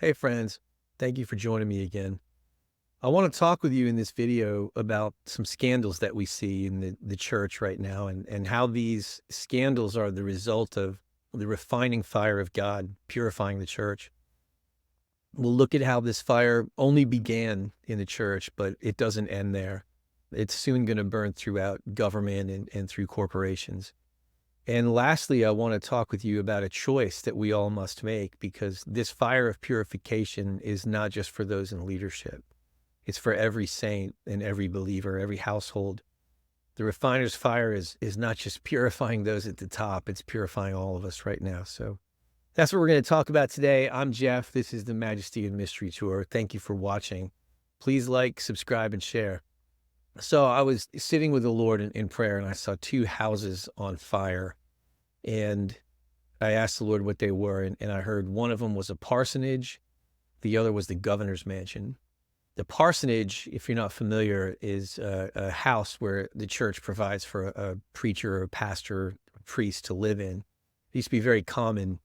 Hey friends, thank you for joining me again. I want to talk with you in this video about some scandals that we see in the church right now and how these scandals are the result of the refining fire of God purifying the church. We'll look at how this fire only began in the church, but it doesn't end there. It's soon going to burn throughout government and through corporations. And lastly, I want to talk with you about a choice that we all must make, because this fire of purification is not just for those in leadership. It's for every saint and every believer, every household. The refiner's fire is not just purifying those at the top, it's purifying all of us right now. So that's what we're going to talk about today. I'm Jeff. This is the Majesty and Mystery Tour. Thank you for watching. Please like, subscribe, and share. So I was sitting with the Lord in prayer, and I saw two houses on fire. And I asked the Lord what they were, and I heard one of them was a parsonage. The other was the governor's mansion. The parsonage, if you're not familiar, is a house where the church provides for a preacher or a pastor, a priest to live in. It used to be very common,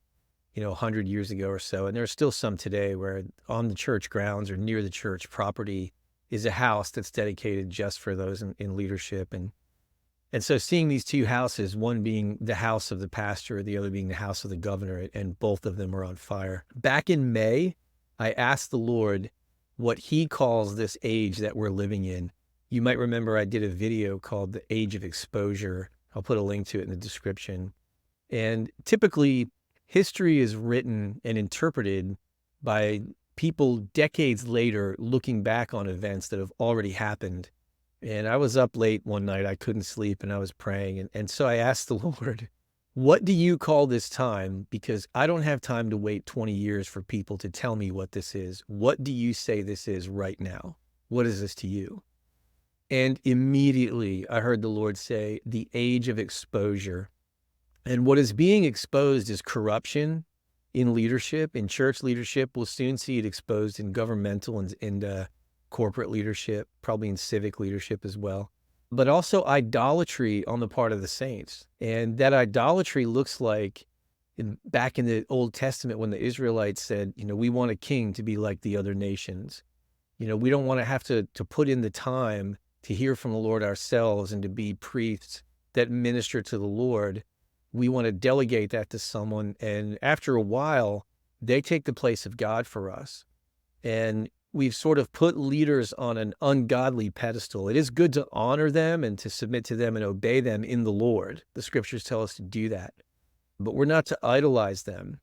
100 years ago or so. And there's still some today where on the church grounds or near the church property is a house that's dedicated just for those in leadership. And so seeing these two houses, one being the house of the pastor, the other being the house of the governor, and both of them were on fire. Back in May, I asked the Lord what he calls this age that we're living in. You might remember I did a video called The Age of Exposure. I'll put a link to it in the description. And typically, history is written and interpreted by people decades later looking back on events that have already happened. And I was up late one night. I couldn't sleep and I was praying. And so I asked the Lord, what do you call this time? Because I don't have time to wait 20 years for people to tell me what this is. What do you say this is right now? What is this to you? And immediately I heard the Lord say, the age of exposure. And what is being exposed is corruption in leadership, in church leadership. We'll soon see it exposed in governmental and corporate leadership, probably in civic leadership as well, but also idolatry on the part of the saints. And that idolatry looks like back in the Old Testament when the Israelites said, we want a king to be like the other nations. We don't want to have to put in the time to hear from the Lord ourselves and to be priests that minister to the Lord. We want to delegate that to someone. And after a while, they take the place of God for us. And we've sort of put leaders on an ungodly pedestal. It is good to honor them and to submit to them and obey them in the Lord. The scriptures tell us to do that. But we're not to idolize them,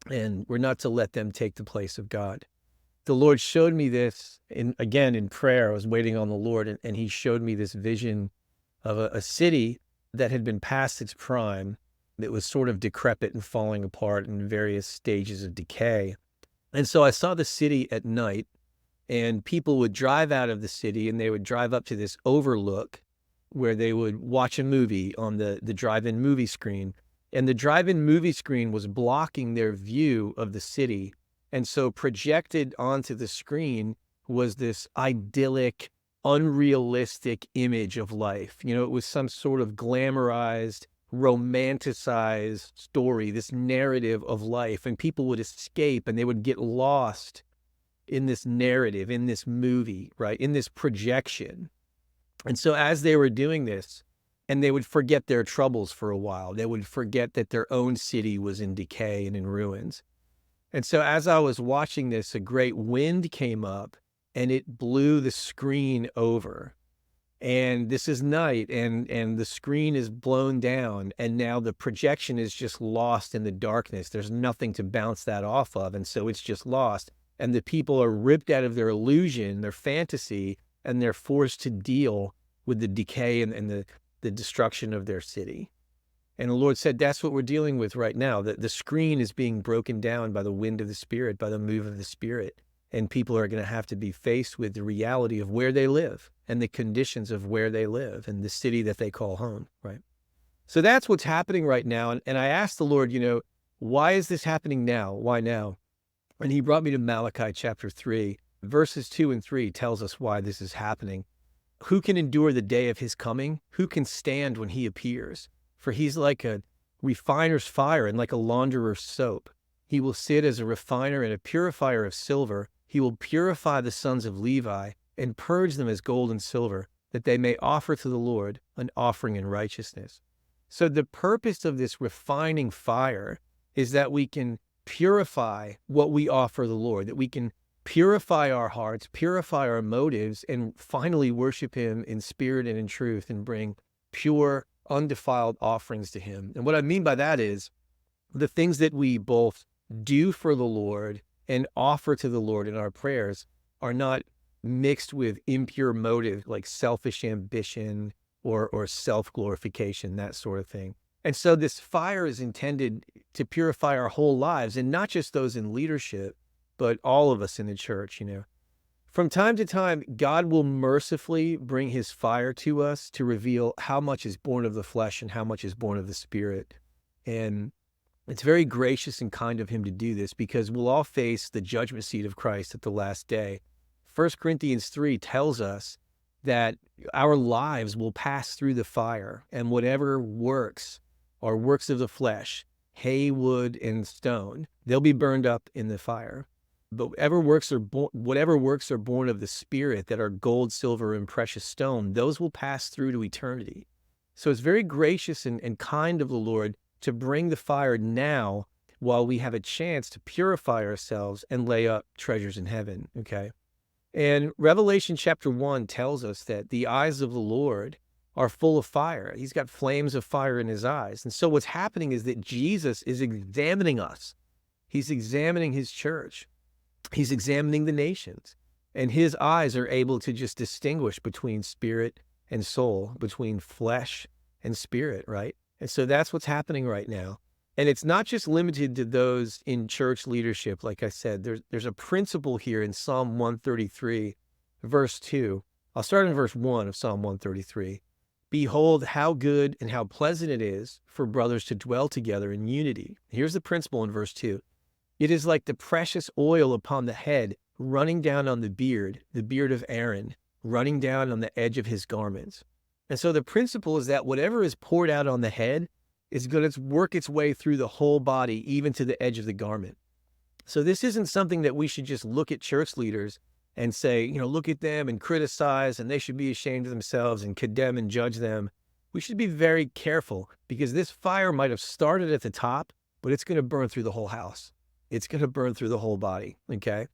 and we're not to let them take the place of God. The Lord showed me this, again, in prayer. I was waiting on the Lord, and he showed me this vision of a city that had been past its prime, that was sort of decrepit and falling apart in various stages of decay. And so I saw the city at night, and people would drive out of the city and they would drive up to this overlook where they would watch a movie on the drive-in movie screen. And the drive-in movie screen was blocking their view of the city. And so projected onto the screen was this idyllic, unrealistic image of life. It was some sort of glamorized, romanticized story, this narrative of life. And people would escape and they would get lost in this narrative, in this movie, right? In this projection. And so as they were doing this, and they would forget their troubles for a while, they would forget that their own city was in decay and in ruins. And so as I was watching this, a great wind came up and it blew the screen over. And this is night, and the screen is blown down, and now the projection is just lost in the darkness. There's nothing to bounce that off of, and so it's just lost. And the people are ripped out of their illusion, their fantasy, and they're forced to deal with the decay and the destruction of their city. And the Lord said, that's what we're dealing with right now. The screen is being broken down by the wind of the Spirit, by the move of the Spirit. And people are going to have to be faced with the reality of where they live and the conditions of where they live and the city that they call home, right? So that's what's happening right now. And I asked the Lord, why is this happening now? Why now? And he brought me to Malachi chapter 3, verses 2 and 3 tells us why this is happening. Who can endure the day of his coming? Who can stand when he appears? For he's like a refiner's fire and like a launderer's soap. He will sit as a refiner and a purifier of silver. He will purify the sons of Levi and purge them as gold and silver, that they may offer to the Lord an offering in righteousness. So the purpose of this refining fire is that we can purify what we offer the Lord, that we can purify our hearts, purify our motives, and finally worship him in spirit and in truth and bring pure, undefiled offerings to him. And what I mean by that is the things that we both do for the Lord and offer to the Lord in our prayers are not mixed with impure motive like selfish ambition or self-glorification, that sort of thing. And so this fire is intended to purify our whole lives, and not just those in leadership, but all of us in the church, From time to time, God will mercifully bring his fire to us to reveal how much is born of the flesh and how much is born of the spirit. And it's very gracious and kind of him to do this, because we'll all face the judgment seat of Christ at the last day. 1 Corinthians 3 tells us that our lives will pass through the fire, and whatever works are works of the flesh, hay, wood, and stone, they'll be burned up in the fire. But whatever works are born of the Spirit, that are gold, silver, and precious stone, those will pass through to eternity. So it's very gracious and kind of the Lord to bring the fire now while we have a chance to purify ourselves and lay up treasures in heaven, okay? And Revelation chapter 1 tells us that the eyes of the Lord are full of fire. He's got flames of fire in his eyes. And so what's happening is that Jesus is examining us. He's examining his church. He's examining the nations. And his eyes are able to just distinguish between spirit and soul, between flesh and spirit, right? And so that's what's happening right now. And it's not just limited to those in church leadership. Like I said, there's a principle here in Psalm 133, verse 2. I'll start in verse 1 of Psalm 133. Behold, how good and how pleasant it is for brothers to dwell together in unity. Here's the principle in verse 2. It is like the precious oil upon the head, running down on the beard of Aaron, running down on the edge of his garments. And so the principle is that whatever is poured out on the head is going to work its way through the whole body, even to the edge of the garment. So this isn't something that we should just look at church leaders and say, look at them and criticize, and they should be ashamed of themselves and condemn and judge them. We should be very careful, because this fire might have started at the top, but it's going to burn through the whole house. It's going to burn through the whole body, okay?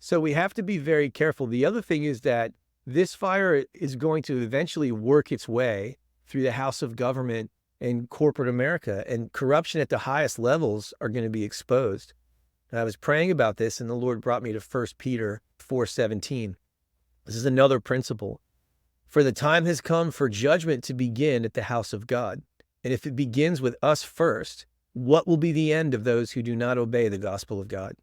So we have to be very careful. The other thing is that this fire is going to eventually work its way through the house of government and corporate America, and corruption at the highest levels are going to be exposed. And I was praying about this, and the Lord brought me to 1 Peter 4:17. This is another principle. For the time has come for judgment to begin at the house of God. And if it begins with us first, what will be the end of those who do not obey the gospel of God?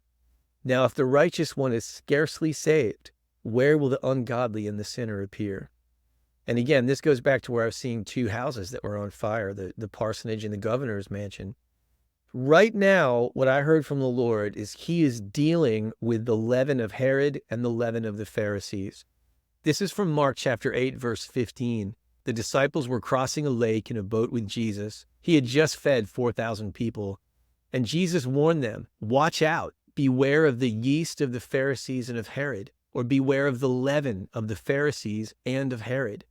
Now, if the righteous one is scarcely saved, where will the ungodly and the sinner appear? And again, this goes back to where I was seeing two houses that were on fire, the parsonage and the governor's mansion. Right now, what I heard from the Lord is he is dealing with the leaven of Herod and the leaven of the Pharisees. This is from Mark chapter 8, verse 15. The disciples were crossing a lake in a boat with Jesus. He had just fed 4,000 people. And Jesus warned them, watch out, beware of the yeast of the Pharisees and of Herod, or beware of the leaven of the Pharisees and of Herod.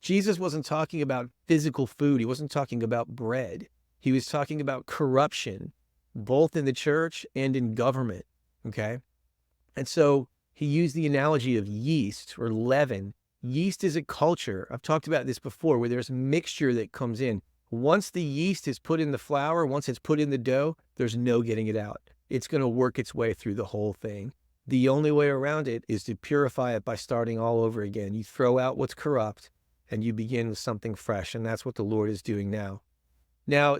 Jesus wasn't talking about physical food. He wasn't talking about bread. He was talking about corruption, both in the church and in government, okay? And so he used the analogy of yeast or leaven. Yeast is a culture. I've talked about this before, where there's mixture that comes in. Once the yeast is put in the flour, once it's put in the dough, there's no getting it out. It's going to work its way through the whole thing. The only way around it is to purify it by starting all over again. You throw out what's corrupt and you begin with something fresh. And that's what the Lord is doing now. Now,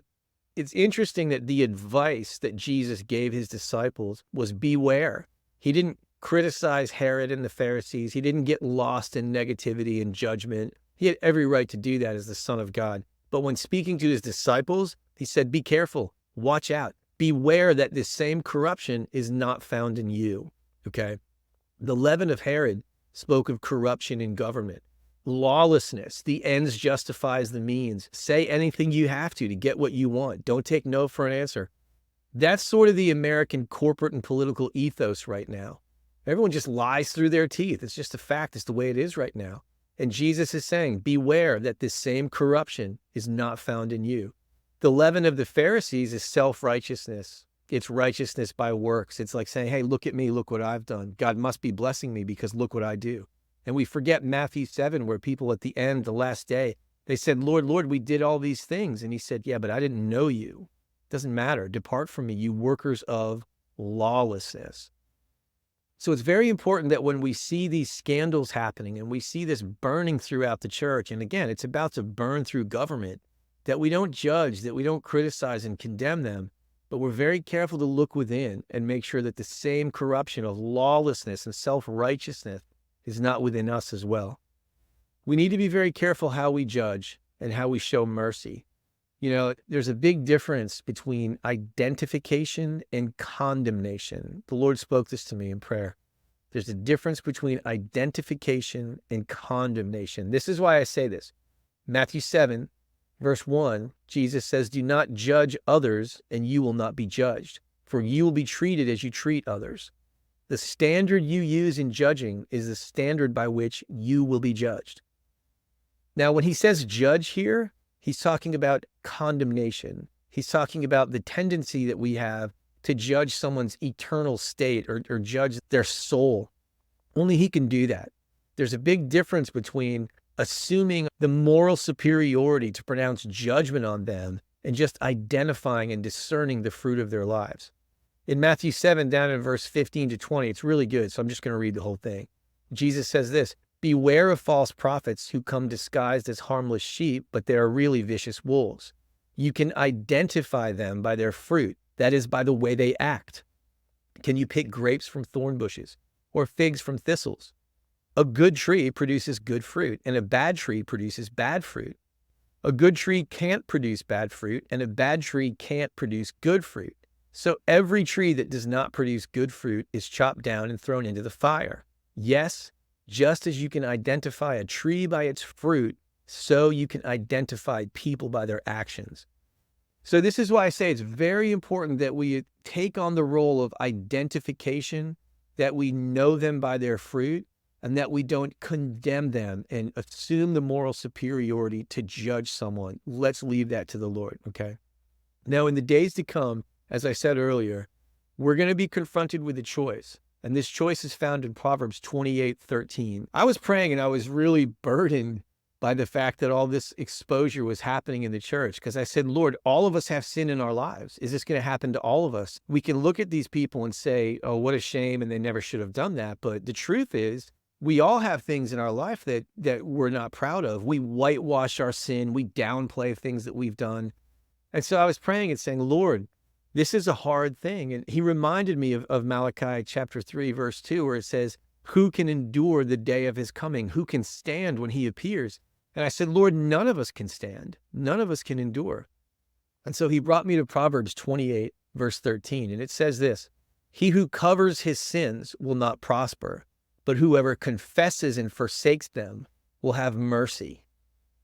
it's interesting that the advice that Jesus gave his disciples was beware. He didn't criticize Herod and the Pharisees. He didn't get lost in negativity and judgment. He had every right to do that as the Son of God. But when speaking to his disciples, he said, be careful, watch out, beware that this same corruption is not found in you, okay? The leaven of Herod spoke of corruption in government. Lawlessness, the ends justifies the means. Say anything you have to get what you want. Don't take no for an answer. That's sort of the American corporate and political ethos right now. Everyone just lies through their teeth. It's just a fact. It's the way it is right now. And Jesus is saying, beware that this same corruption is not found in you. The leaven of the Pharisees is self-righteousness. It's righteousness by works. It's like saying, hey, look at me, look what I've done. God must be blessing me because look what I do. And we forget Matthew 7, where people at the end, the last day, they said, Lord, Lord, we did all these things. And he said, yeah, but I didn't know you. It doesn't matter. Depart from me, you workers of lawlessness. So it's very important that when we see these scandals happening and we see this burning throughout the church, and again, it's about to burn through government, that we don't judge, that we don't criticize and condemn them, but we're very careful to look within and make sure that the same corruption of lawlessness and self-righteousness is not within us as well. We need to be very careful how we judge and how we show mercy. You know, there's a big difference between identification and condemnation. The Lord spoke this to me in prayer. There's a difference between identification and condemnation. This is why I say this. Matthew 7, verse 1, Jesus says, do not judge others and you will not be judged, for you will be treated as you treat others. The standard you use in judging is the standard by which you will be judged. Now, when he says judge here, he's talking about condemnation. He's talking about the tendency that we have to judge someone's eternal state or judge their soul. Only he can do that. There's a big difference between assuming the moral superiority to pronounce judgment on them and just identifying and discerning the fruit of their lives. In Matthew 7, down in verse 15 to 20, it's really good, so I'm just going to read the whole thing. Jesus says this, beware of false prophets who come disguised as harmless sheep, but they are really vicious wolves. You can identify them by their fruit, that is, by the way they act. Can you pick grapes from thorn bushes or figs from thistles? A good tree produces good fruit, and a bad tree produces bad fruit. A good tree can't produce bad fruit, and a bad tree can't produce good fruit. So every tree that does not produce good fruit is chopped down and thrown into the fire. Yes, just as you can identify a tree by its fruit, so you can identify people by their actions. So this is why I say it's very important that we take on the role of identification, that we know them by their fruit, and that we don't condemn them and assume the moral superiority to judge someone. Let's leave that to the Lord, okay? Now, in the days to come, as I said earlier, we're going to be confronted with a choice. And this choice is found in Proverbs 28:13. I was praying and I was really burdened by the fact that all this exposure was happening in the church, because I said, Lord, all of us have sin in our lives. Is this going to happen to all of us? We can look at these people and say, oh, what a shame, and they never should have done that. But the truth is, we all have things in our life that we're not proud of. We whitewash our sin. We downplay things that we've done. And so I was praying and saying, Lord, this is a hard thing. And he reminded me of Malachi chapter 3, verse 2, where it says, who can endure the day of his coming? Who can stand when he appears? And I said, Lord, none of us can stand. None of us can endure. And so he brought me to Proverbs 28, verse 13. And it says this, he who covers his sins will not prosper, but whoever confesses and forsakes them will have mercy.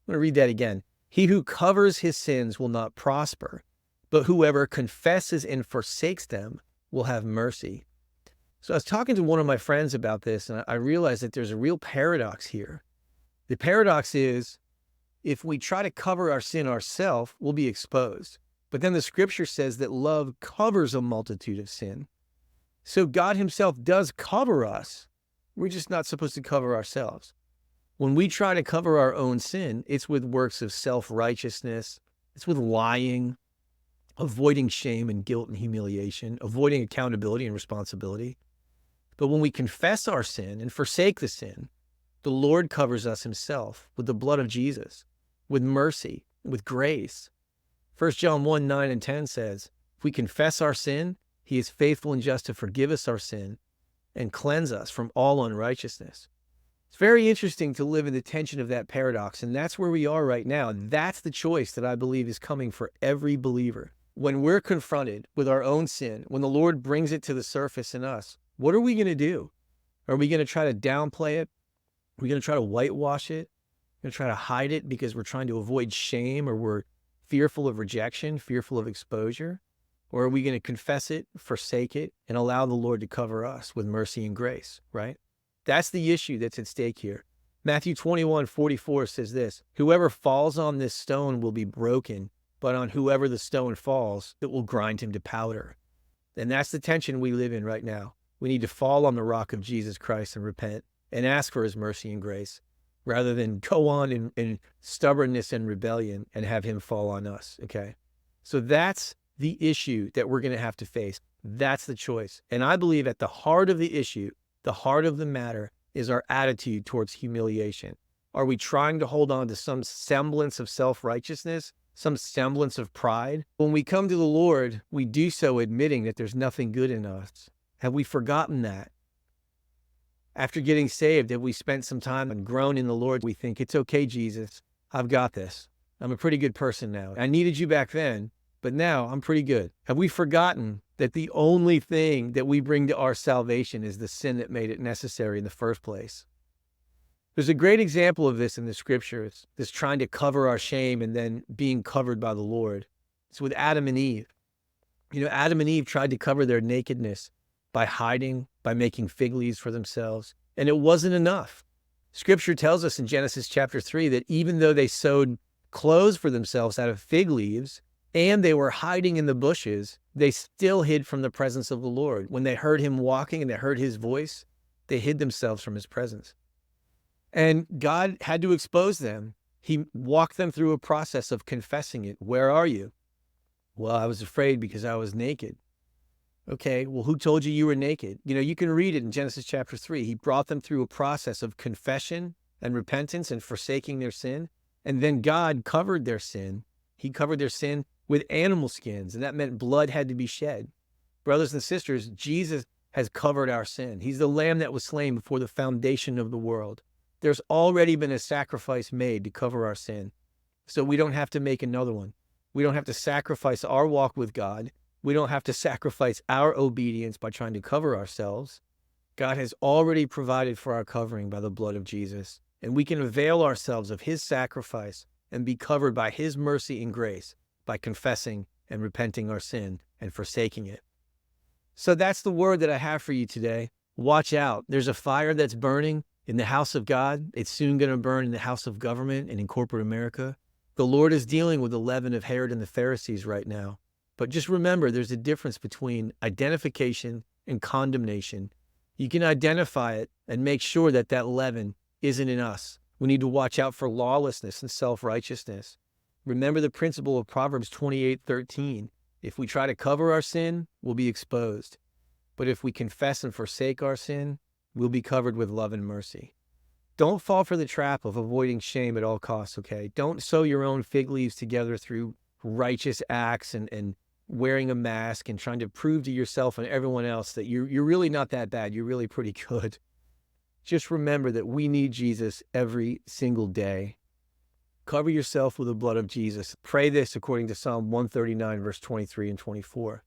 I'm going to read that again. He who covers his sins will not prosper, but whoever confesses and forsakes them will have mercy. So I was talking to one of my friends about this, and I realized that there's a real paradox here. The paradox is, if we try to cover our sin ourselves, we'll be exposed. But then the scripture says that love covers a multitude of sin. So God himself does cover us. We're just not supposed to cover ourselves. When we try to cover our own sin, it's with works of self-righteousness. It's with lying, avoiding shame and guilt and humiliation, avoiding accountability and responsibility. But when we confess our sin and forsake the sin, the Lord covers us himself with the blood of Jesus, with mercy, with grace. 1 John 1, 9 and 10 says, if we confess our sin, he is faithful and just to forgive us our sin and cleanse us from all unrighteousness. It's very interesting to live in the tension of that paradox, and that's where we are right now. That's the choice that I believe is coming for every believer. When we're confronted with our own sin, when the Lord brings it to the surface in us, what are we going to do? Are we going to try to downplay it? Are we going to try to whitewash it? Are we going to try to hide it because we're trying to avoid shame, or we're fearful of rejection, fearful of exposure? Or are we going to confess it, forsake it, and allow the Lord to cover us with mercy and grace, right? That's the issue that's at stake here. Matthew 21:44 says this, "Whoever falls on this stone will be broken, but on whoever the stone falls, it will grind him to powder." And that's the tension we live in right now. We need to fall on the rock of Jesus Christ and repent and ask for his mercy and grace, rather than go on in stubbornness and rebellion and have him fall on us, okay? So that's the issue that we're going to have to face. That's the choice. And I believe at the heart of the issue, the heart of the matter, is our attitude towards humiliation. Are we trying to hold on to some semblance of self-righteousness, some semblance of pride? When we come to the Lord, we do so admitting that there's nothing good in us. Have we forgotten that? After getting saved, have we spent some time and grown in the Lord? We think, it's okay, Jesus, I've got this. I'm a pretty good person now. I needed you back then, but now I'm pretty good. Have we forgotten that the only thing that we bring to our salvation is the sin that made it necessary in the first place? There's a great example of this in the scriptures, this trying to cover our shame and then being covered by the Lord. It's with Adam and Eve. You know, Adam and Eve tried to cover their nakedness by hiding, by making fig leaves for themselves, and it wasn't enough. Scripture tells us in Genesis chapter 3 that even though they sewed clothes for themselves out of fig leaves, and they were hiding in the bushes, they still hid from the presence of the Lord. When they heard him walking and they heard his voice, they hid themselves from his presence. And God had to expose them. He walked them through a process of confessing it. Where are you? Well, I was afraid because I was naked. Okay, well, who told you were naked? You know, you can read it in Genesis chapter 3. He brought them through a process of confession and repentance and forsaking their sin. And then God covered their sin. He covered their sin with animal skins, and that meant blood had to be shed. Brothers and sisters, Jesus has covered our sin. He's the lamb that was slain before the foundation of the world. There's already been a sacrifice made to cover our sin, so we don't have to make another one. We don't have to sacrifice our walk with God. We don't have to sacrifice our obedience by trying to cover ourselves. God has already provided for our covering by the blood of Jesus, and we can avail ourselves of his sacrifice and be covered by his mercy and grace by confessing and repenting our sin and forsaking it. So that's the word that I have for you today. Watch out. There's a fire that's burning in the house of God. It's soon going to burn in the house of government and in corporate America. The Lord is dealing with the leaven of Herod and the Pharisees right now. But just remember, there's a difference between identification and condemnation. You can identify it and make sure that that leaven isn't in us. We need to watch out for lawlessness and self-righteousness. Remember the principle of Proverbs 28:13. If we try to cover our sin, we'll be exposed. But if we confess and forsake our sin, we'll be covered with love and mercy. Don't fall for the trap of avoiding shame at all costs, okay? Don't sew your own fig leaves together through righteous acts and wearing a mask and trying to prove to yourself and everyone else that you're really not that bad. You're really pretty good. Just remember that we need Jesus every single day. Cover yourself with the blood of Jesus. Pray this according to Psalm 139, verse 23 and 24.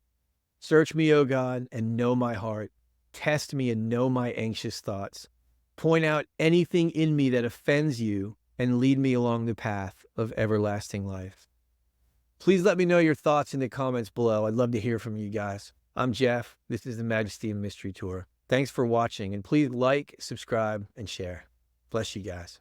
Search me, O God, and know my heart. Test me and know my anxious thoughts. Point out anything in me that offends you and lead me along the path of everlasting life. Please let me know your thoughts in the comments below. I'd love to hear from you guys. I'm Jeff. This is the Majesty and Mystery Tour. Thanks for watching, and please like, subscribe, and share. Bless you guys.